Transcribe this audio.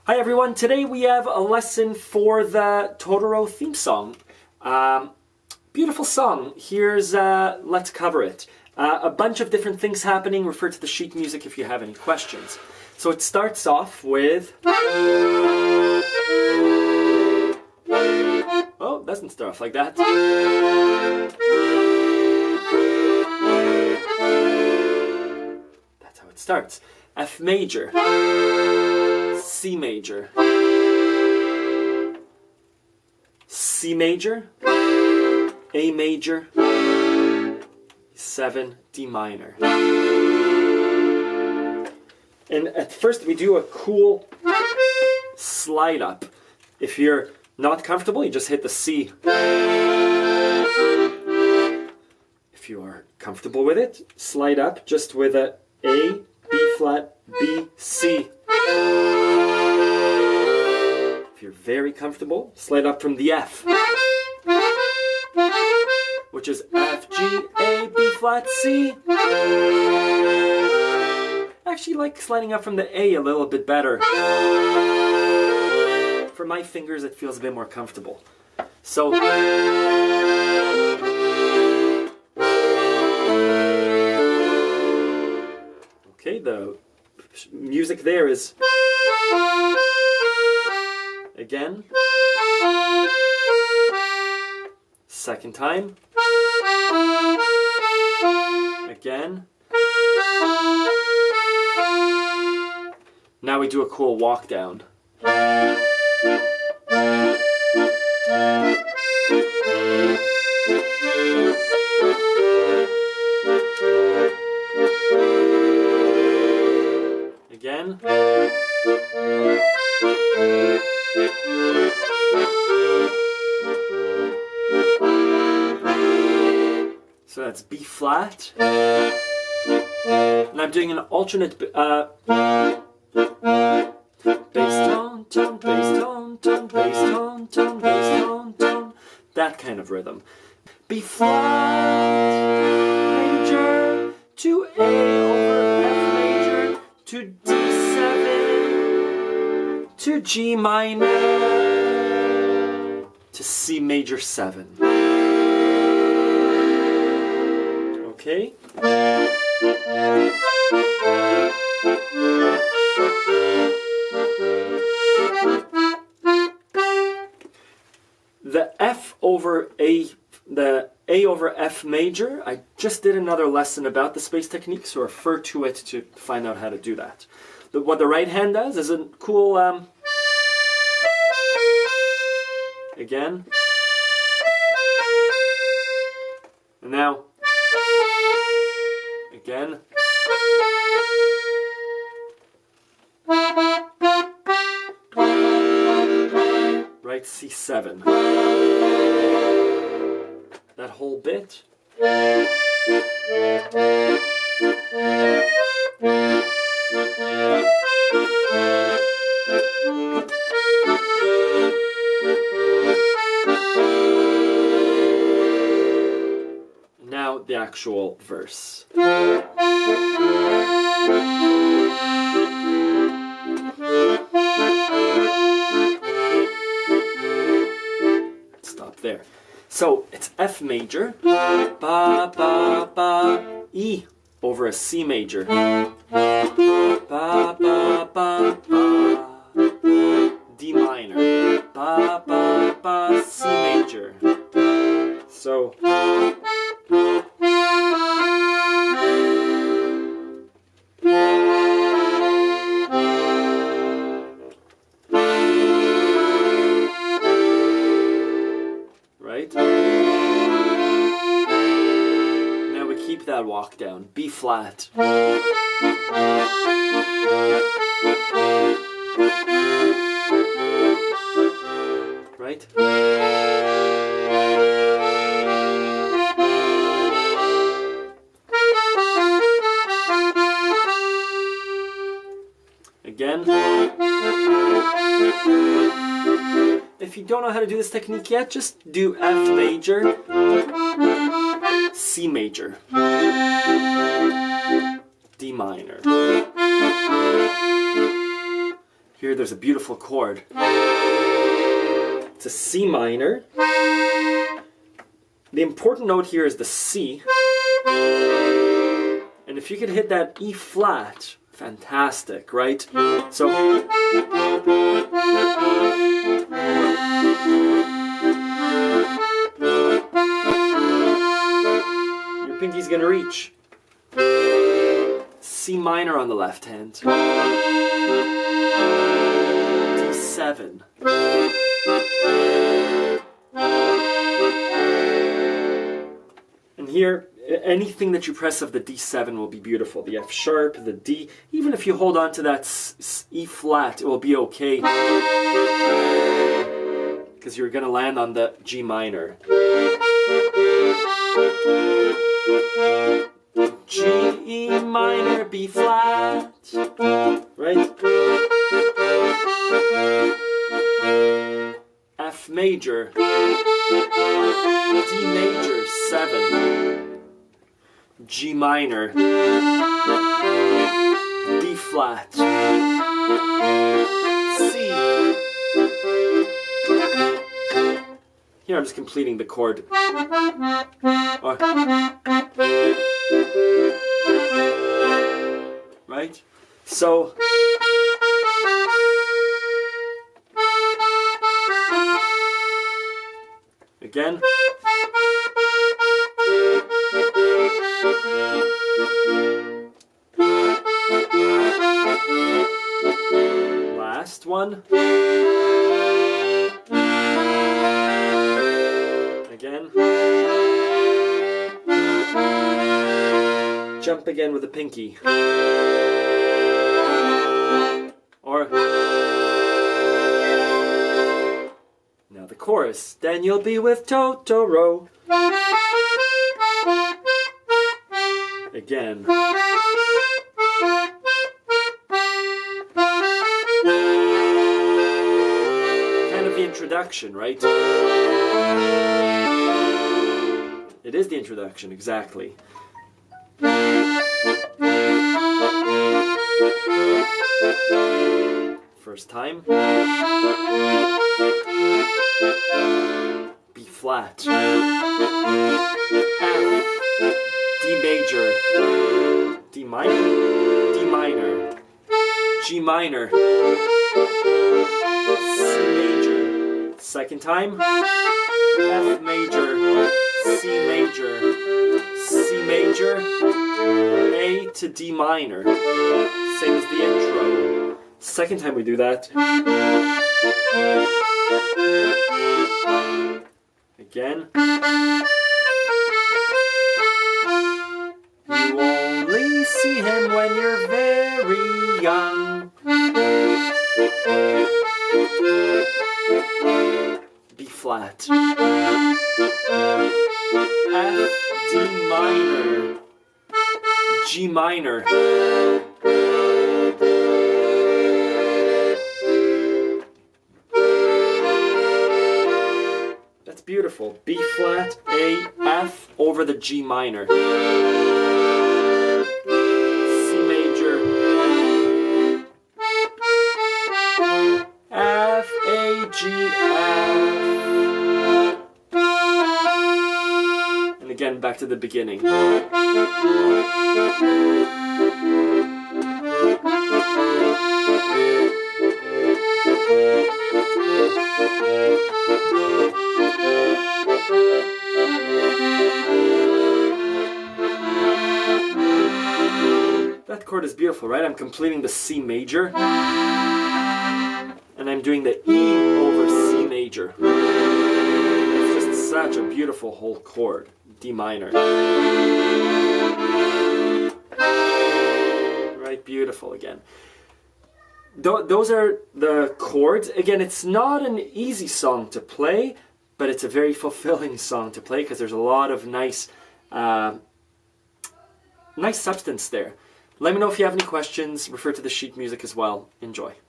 Hi everyone, today we have a lesson for the Totoro theme song. Beautiful song. Here's, let's cover it. A bunch of different things happening. Refer to the sheet music if you have any questions. So it starts off with... Oh, it doesn't start off like that. That's how it starts. F major. C major, C major, A major, 7, D minor. And at first we do a cool slide up. If you're not comfortable, you just hit the C. If you are comfortable with it, slide up just with a B flat, B, C. If you're very comfortable, slide up from the F, which is F, G, A, B flat, C. I actually like sliding up from the A a little bit better. For my fingers, it feels a bit more comfortable. So, okay, the music there is again, second time, again. Now we do a cool walk down. Again. So that's B flat. And I'm doing an alternate bass tone, tone, bass tone, tone, bass tone, tone, bass tone, tone. That kind of rhythm. B flat major to A over F major to D7 to G minor to C major 7. Okay. The F over A, the A over F major, I just did another lesson about the space technique, so refer to it to find out how to do that. What the right hand does is a cool, again, and now, again, right C7. That whole bit. Now the actual verse. Stop there. So it's F major, ba ba ba, E over a C major, ba ba ba ba, D minor, ba ba ba, C major. So right? Now we keep that walk down. B flat. Right? Again. If you don't know how to do this technique yet, just do F major, C major, D minor. Here there's a beautiful chord. It's a C minor. The important note here is the C. And if you could hit that E flat, fantastic, right? So your pinky's gonna reach. C minor on the left hand. D7. And here, anything that you press of the D7 will be beautiful. The F sharp, the D, even if you hold on to that E flat, it will be okay. Because you're going to land on the G minor. G, E minor, B flat, right? F major, D major, 7, G minor, B flat, C. Here I'm just completing the chord. Right? So again. Last one. Again. Jump again with the pinky. Or now the chorus. Then you'll be with Totoro. Again. Kind of the introduction, right? It is the introduction, exactly. First time. B flat. F. D major. D minor. D minor. G minor. C major. Second time. F major. C major. C major. A to D minor. Same as the intro. Second time we do that. Again. You only see him when you're very young. B flat. F, D minor. G minor. That's beautiful. B flat, A, F over the G minor. C major. F, A, G, F. And again, back to the beginning. That chord is beautiful, right? I'm completing the C major. And I'm doing the E over C major. It's just such a beautiful whole chord. D minor. Right, beautiful again. Those are the chords. Again, it's not an easy song to play, but it's a very fulfilling song to play because there's a lot of nice substance there. Let me know if you have any questions. Refer to the sheet music as well. Enjoy.